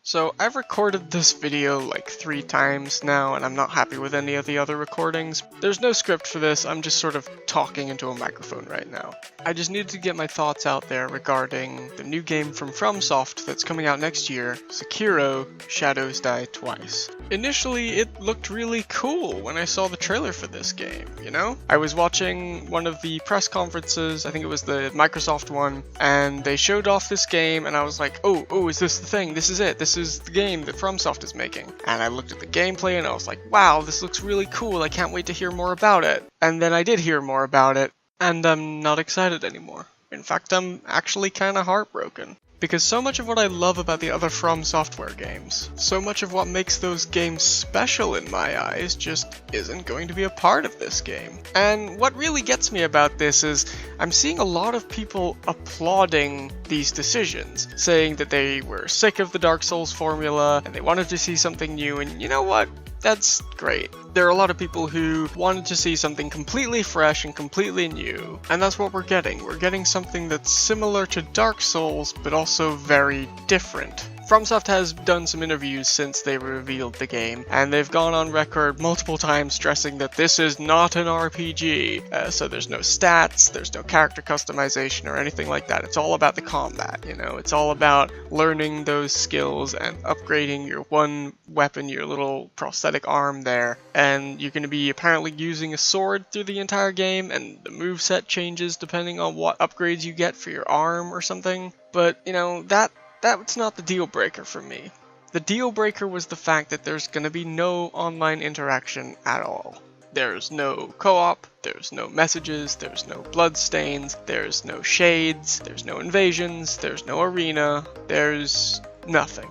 So I've recorded this video like 3 times now, and I'm not happy with any of the other recordings. There's no script for this, I'm just sort of talking into a microphone right now. I just needed to get my thoughts out there regarding the new game from FromSoft that's coming out next year, Sekiro: Shadows Die Twice. Initially, it looked really cool when I saw the trailer for this game, you know? I was watching one of the press conferences, I think it was the Microsoft one, and they showed off this game, and I was like, oh, is this the thing? This is it. This is the game that FromSoft is making. And I looked at the gameplay and I was like, wow, this looks really cool. I can't wait to hear more about it. And then I did hear more about it, and I'm not excited anymore. In fact, I'm actually kind of heartbroken. Because so much of what I love about the other From Software games, so much of what makes those games special in my eyes, just isn't going to be a part of this game. And what really gets me about this is, I'm seeing a lot of people applauding these decisions, saying that they were sick of the Dark Souls formula, and they wanted to see something new, and you know what? That's great. There are a lot of people who wanted to see something completely fresh and completely new, and that's what we're getting. We're getting something that's similar to Dark Souls, but also very different. FromSoft has done some interviews since they revealed the game, and they've gone on record multiple times stressing that this is not an RPG. So there's no stats, there's no character customization or anything like that. It's all about the combat, you know? It's all about learning those skills and upgrading your one weapon, your little prosthetic arm there. And you're going to be apparently using a sword through the entire game, and the moveset changes depending on what upgrades you get for your arm or something. But, you know, that's not the deal breaker for me. The deal breaker was the fact that there's going to be no online interaction at all. There's no co-op, there's no messages, there's no bloodstains, there's no shades, there's no invasions, there's no arena, there's nothing.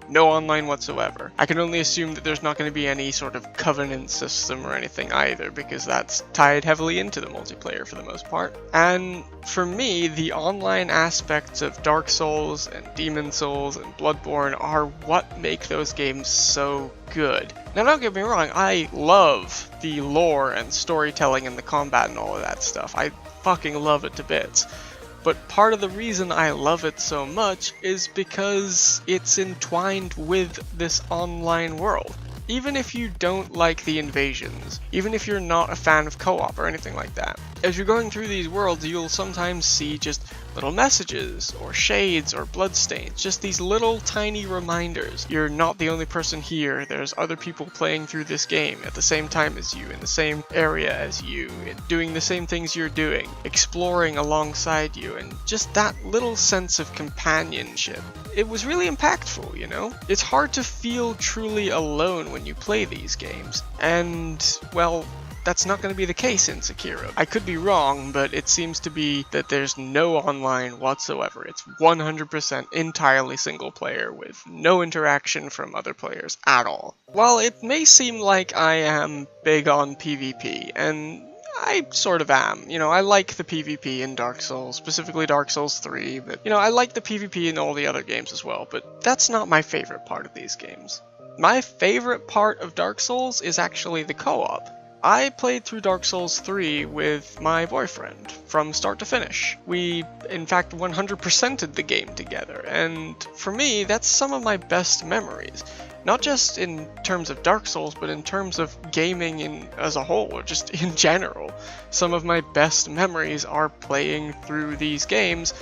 No online whatsoever. I can only assume that there's not going to be any sort of covenant system or anything either, because that's tied heavily into the multiplayer for the most part. And for me, the online aspects of Dark Souls and Demon Souls and Bloodborne are what make those games so good. Now don't get me wrong, I love the lore and storytelling and the combat and all of that stuff. I fucking love it to bits. But part of the reason I love it so much is because it's entwined with this online world. Even if you don't like the invasions, even if you're not a fan of co-op or anything like that, as you're going through these worlds, you'll sometimes see just little messages, or shades, or bloodstains, just these little tiny reminders. You're not the only person here, there's other people playing through this game at the same time as you, in the same area as you, doing the same things you're doing, exploring alongside you, and just that little sense of companionship. It was really impactful, you know? It's hard to feel truly alone when you play these games, and, well, that's not going to be the case in Sekiro. I could be wrong, but it seems to be that there's no online whatsoever. It's 100% entirely single player with no interaction from other players at all. While it may seem like I am big on PvP, and I sort of am. You know, I like the PvP in Dark Souls, specifically Dark Souls 3, but, you know, I like the PvP in all the other games as well, but that's not my favorite part of these games. My favorite part of Dark Souls is actually the co-op. I played through Dark Souls 3 with my boyfriend, from start to finish. We, in fact, 100%ed the game together, and for me, that's some of my best memories. Not just in terms of Dark Souls, but in terms of gaming as a whole, or just in general. Some of my best memories are playing through these games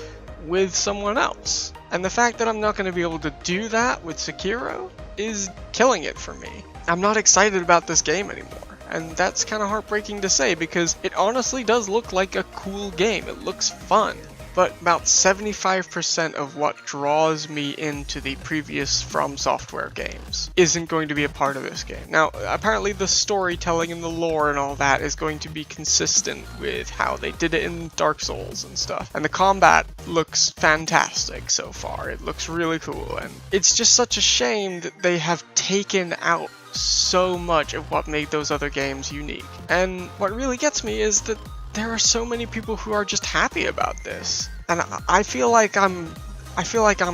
with someone else. And the fact that I'm not going to be able to do that with Sekiro is killing it for me. I'm not excited about this game anymore. And that's kind of heartbreaking to say, because it honestly does look like a cool game. It looks fun. But about 75% of what draws me into the previous From Software games isn't going to be a part of this game. Now, apparently the storytelling and the lore and all that is going to be consistent with how they did it in Dark Souls and stuff. And the combat looks fantastic so far. It looks really cool. And it's just such a shame that they have taken out so much of what made those other games unique. And what really gets me is that there are so many people who are just happy about this. And I feel like I'm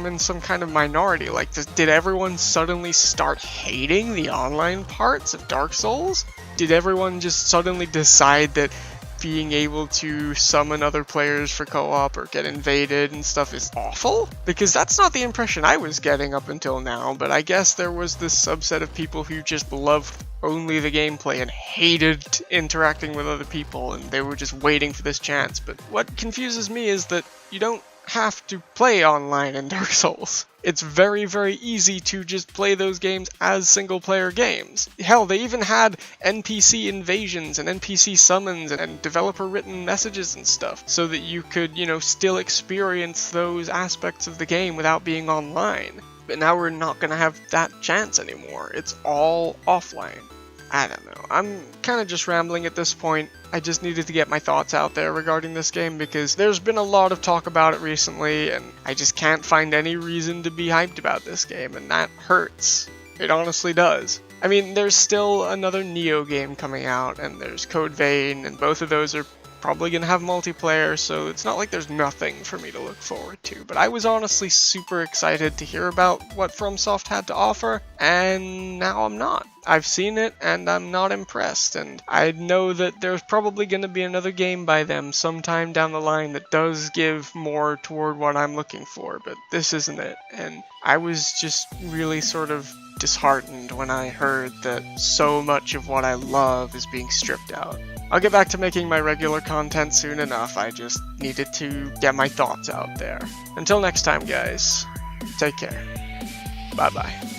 in some kind of minority. Like, did everyone suddenly start hating the online parts of Dark Souls? Did everyone just suddenly decide that being able to summon other players for co-op or get invaded and stuff is awful? Because that's not the impression I was getting up until now, but I guess there was this subset of people who just loved only the gameplay and hated interacting with other people, and they were just waiting for this chance. But what confuses me is that you don't have to play online in Dark Souls. It's very, very easy to just play those games as single-player games. Hell, they even had NPC invasions and NPC summons and developer-written messages and stuff, so that you could, still experience those aspects of the game without being online. But now we're not gonna have that chance anymore. It's all offline. I don't know. I'm kind of just rambling at this point. I just needed to get my thoughts out there regarding this game because there's been a lot of talk about it recently, and I just can't find any reason to be hyped about this game, and that hurts. It honestly does. I mean, there's still another Nioh game coming out, and there's Code Vein, and both of those are probably gonna have multiplayer, so it's not like there's nothing for me to look forward to. But I was honestly super excited to hear about what FromSoft had to offer, and now I'm not. I've seen it, and I'm not impressed, and I know that there's probably gonna be another game by them sometime down the line that does give more toward what I'm looking for, but this isn't it. And I was just really sort of disheartened when I heard that so much of what I love is being stripped out. I'll get back to making my regular content soon enough. I just needed to get my thoughts out there. Until next time, guys, take care. Bye-bye.